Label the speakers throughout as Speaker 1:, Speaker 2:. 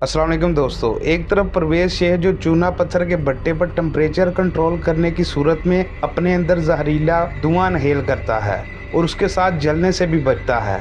Speaker 1: अस्सलाम वालेकुम दोस्तों। एक तरफ परवेज शेख जो चूना पत्थर के भट्टे पर टेम्परेचर कंट्रोल करने की सूरत में अपने अंदर जहरीला धुआं इनहेल करता है और उसके साथ जलने से भी बचता है।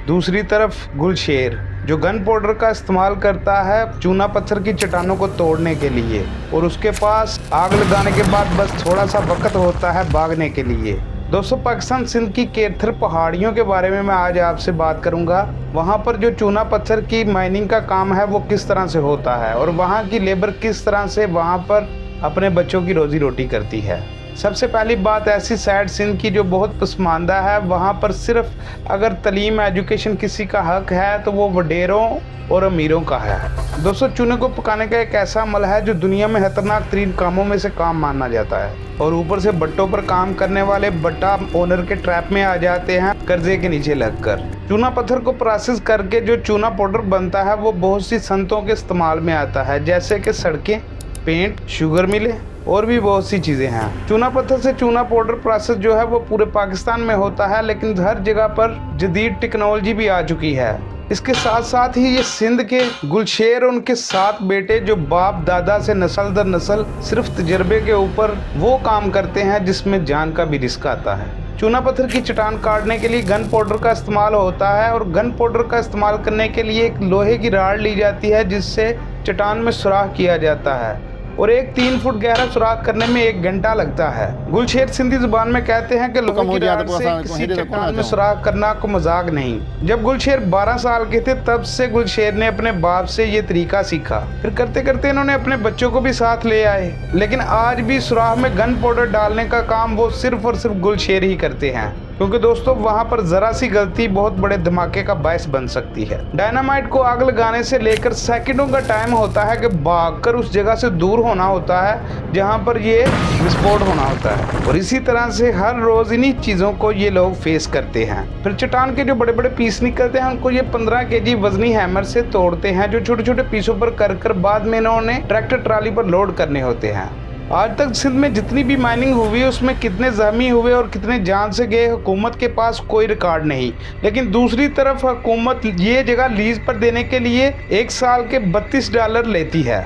Speaker 1: दूसरी तरफ गुलशेर जो गन पाउडर का इस्तेमाल करता है चूना पत्थर की चट्टानों को तोड़ने के लिए, और उसके पास आग लगाने के बाद बस थोड़ा सा वक्त होता है भागने के लिए। दोस्तों, पाकिस्तान सिंध की केरथर पहाड़ियों के बारे में मैं आज आपसे बात करूंगा। वहां पर जो चूना पत्थर की माइनिंग का काम है वो किस तरह से होता है और वहां की लेबर किस तरह से वहां पर अपने बच्चों की रोजी रोटी करती है। सबसे पहली बात ऐसी साइड सिंध की जो बहुत पसमानदा है, वहाँ पर सिर्फ अगर तलीम एजुकेशन किसी का हक है तो वो वडेरों और अमीरों का है। दोस्तों, चूने को पकाने का एक ऐसा अमल है जो दुनिया में खतरनाक तरीन कामों में से काम माना जाता है, और ऊपर से भट्टों पर काम करने वाले भट्टा ओनर के ट्रैप में आ जाते हैं कर्जे के नीचे लगकर। चूना पत्थर को प्रोसेस करके जो चूना पाउडर बनता है वो बहुत सी सनतों के इस्तेमाल में आता है, जैसे कि सड़कें, पेंट, शुगर मिलें और भी बहुत सी चीज़ें हैं। चूना पत्थर से चूना पाउडर प्रोसेस जो है वो पूरे पाकिस्तान में होता है, लेकिन हर जगह पर जदीद टेक्नोलॉजी भी आ चुकी है। इसके साथ साथ ही ये सिंध के गुलशेर और उनके 7 बेटे जो बाप दादा से नस्ल दर नस्ल सिर्फ तजर्बे के ऊपर वो काम करते हैं जिसमें जान का भी रिस्क आता है। चूना पत्थर की चट्टान काटने के लिए गन पाउडर का इस्तेमाल होता है, और गन पाउडर का इस्तेमाल करने के लिए एक लोहे की राड ली जाती है जिससे चट्टान में सुराख किया जाता है, और एक 3 फुट गहरा सुराख करने में 1 घंटा लगता है। गुलशेर सिंधी जुबान में कहते हैं कि लोहे की राड से किसी चट्टान में सुराख करना को मजाक नहीं। जब गुलशेर 12 साल के थे तब से गुलशेर ने अपने बाप से ये तरीका सीखा, फिर करते करते इन्होंने अपने बच्चों को भी साथ ले आए। लेकिन आज भी सुराख में गन पाउडर डालने का काम वो सिर्फ और सिर्फ गुलशेर ही करते हैं, क्योंकि दोस्तों वहां पर जरा सी गलती बहुत बड़े धमाके का बायस बन सकती है। डायनामाइट को आग लगाने से लेकर सेकंडों का टाइम होता है कि भागकर उस जगह से दूर होना होता है जहां पर ये विस्फोट होना होता है, और इसी तरह से हर रोज इन्हीं चीजों को ये लोग फेस करते हैं। फिर चट्टान के जो बड़े बड़े पीस निकलते हैं उनको ये 15 केजी वजनी हैमर से तोड़ते हैं, जो छोटे छोटे पीसों पर कर बाद में इन्होंने ट्रैक्टर ट्राली पर लोड करने होते हैं। आज तक सिंध में जितनी भी माइनिंग हुई उसमें कितने जख्मी हुए और कितने जान से गए हुकूमत के पास कोई रिकॉर्ड नहीं। लेकिन दूसरी तरफ हुकूमत ये जगह लीज पर देने के लिए 1 साल के $32 लेती है।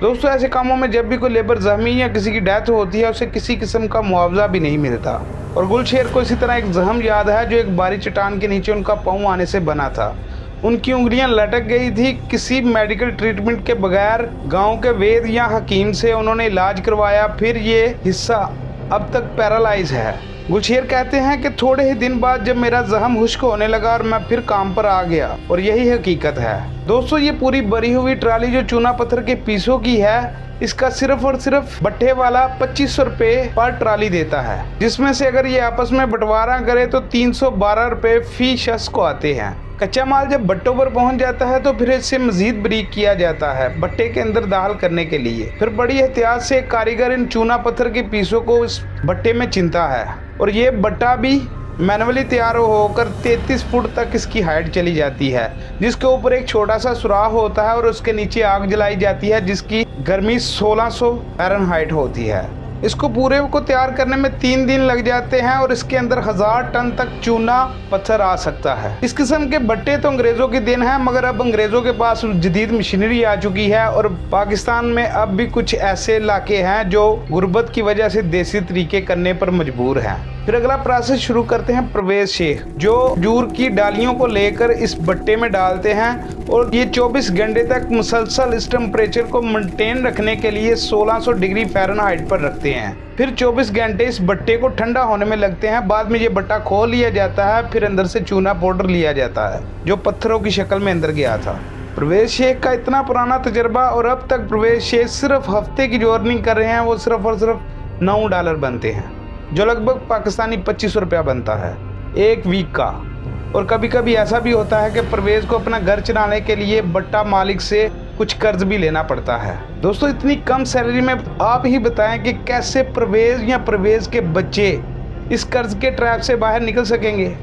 Speaker 1: दोस्तों, ऐसे कामों में जब भी कोई लेबर जख्मी या किसी की डेथ होती है उसे किसी किस्म का मुआवजा भी नहीं मिलता। और गुलशेर को इसी तरह एक जख्म याद है जो एक बारी चट्टान के नीचे उनका पाँव आने से बना था। उनकी उंगलियां लटक गई थी। किसी मेडिकल ट्रीटमेंट के बगैर गांव के वेद या हकीम से उन्होंने इलाज करवाया, फिर ये हिस्सा अब तक पैरालाइज है। गुलशेर कहते हैं कि थोड़े ही दिन बाद जब मेरा जख्म खुश्क होने लगा और मैं फिर काम पर आ गया, और यही हकीकत है। दोस्तों, ये पूरी भरी हुई ट्राली जो चूना पत्थर के पीसों की है, इसका सिर्फ और सिर्फ भट्टे वाला 2500 रुपये पर ट्राली देता है, जिसमें से अगर ये आपस में बंटवारा करे तो 312 रुपये फी शख्स को आते हैं। कच्चा माल जब भट्टों पर पहुंच जाता है तो फिर इससे मजीद बारीक किया जाता है भट्टे के अंदर दाल करने के लिए। फिर बड़ी एहतियात से कारीगर इन चूना पत्थर के पीसों को इस भट्टे में चिनता है, और ये भट्टा भी मैनुअली तैयार होकर 33 फुट तक इसकी हाइट चली जाती है, जिसके ऊपर एक छोटा सा सुराख होता है और उसके नीचे आग जलाई जाती है जिसकी गर्मी 1600 फ़ारेनहाइट होती है। इसको पूरे को तैयार करने में 3 दिन लग जाते हैं, और इसके अंदर 1000 टन तक चूना पत्थर आ सकता है। इस किस्म के भट्टे तो अंग्रेजों के दिन है, मगर अब अंग्रेजों के पास जदीद मशीनरी आ चुकी है, और पाकिस्तान में अब भी कुछ ऐसे इलाके हैं जो गुर्बत की वजह से देसी तरीके करने पर मजबूर हैं। फिर अगला प्रोसेस शुरू करते हैं परवेज शेख, जो खजूर की डालियों को लेकर इस भट्टे में डालते हैं, और ये 24 घंटे तक मुसलसल इस टेम्परेचर को मेंटेन रखने के लिए 1600 डिग्री फ़ारेनहाइट पर रखते हैं। फिर 24 घंटे इस भट्टे को ठंडा होने में लगते हैं। बाद में ये भट्टा खोल लिया जाता है, फिर अंदर से चूना पाउडर लिया जाता है जो पत्थरों की शक्ल में अंदर गया था। परवेज शेख का इतना पुराना तजर्बा, और अब तक परवेज शेख सिर्फ हफ्ते की जो अर्निंग कर रहे हैं वो सिर्फ और सिर्फ $9 बनते हैं, जो लगभग पाकिस्तानी 2500 रुपया बनता है 1 वीक का। और कभी कभी ऐसा भी होता है कि परवेज को अपना घर चलाने के लिए भट्टा मालिक से कुछ कर्ज भी लेना पड़ता है। दोस्तों, इतनी कम सैलरी में आप ही बताएं कि कैसे परवेज या परवेज के बच्चे इस कर्ज के ट्रैप से बाहर निकल सकेंगे।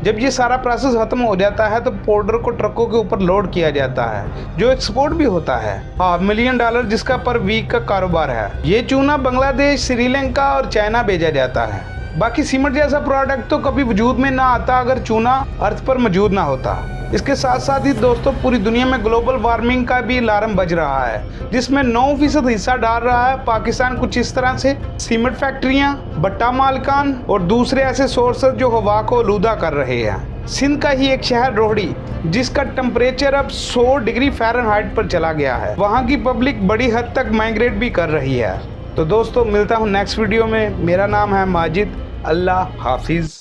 Speaker 1: जब ये सारा प्रोसेस खत्म हो जाता है तो पाउडर को ट्रकों के ऊपर लोड किया जाता है, जो एक्सपोर्ट भी होता है $500 मिलियन जिसका पर वीक का कारोबार है। ये चूना बांग्लादेश, श्रीलंका और चाइना भेजा जाता है। बाकी सीमेंट जैसा प्रोडक्ट तो कभी वजूद में ना आता अगर चूना अर्थ पर मौजूद ना होता। इसके साथ साथ ही दोस्तों पूरी दुनिया में ग्लोबल वार्मिंग का भी अलार्म बज रहा है, जिसमें 9% हिस्सा डाल रहा है पाकिस्तान। कुछ इस तरह से सीमेंट फैक्ट्रियां, भट्टा मालकान और दूसरे ऐसे सोर्सेज जो हवा को आलूदा कर रहे हैं। सिंध का ही एक शहर रोहड़ी, जिसका टेम्परेचर अब 100 डिग्री फ़ारेनहाइट पर चला गया है, वहाँ की पब्लिक बड़ी हद तक माइग्रेट भी कर रही है। तो दोस्तों मिलता हूँ नेक्स्ट वीडियो में। मेरा नाम है माजिद। अल्लाह हाफिज़।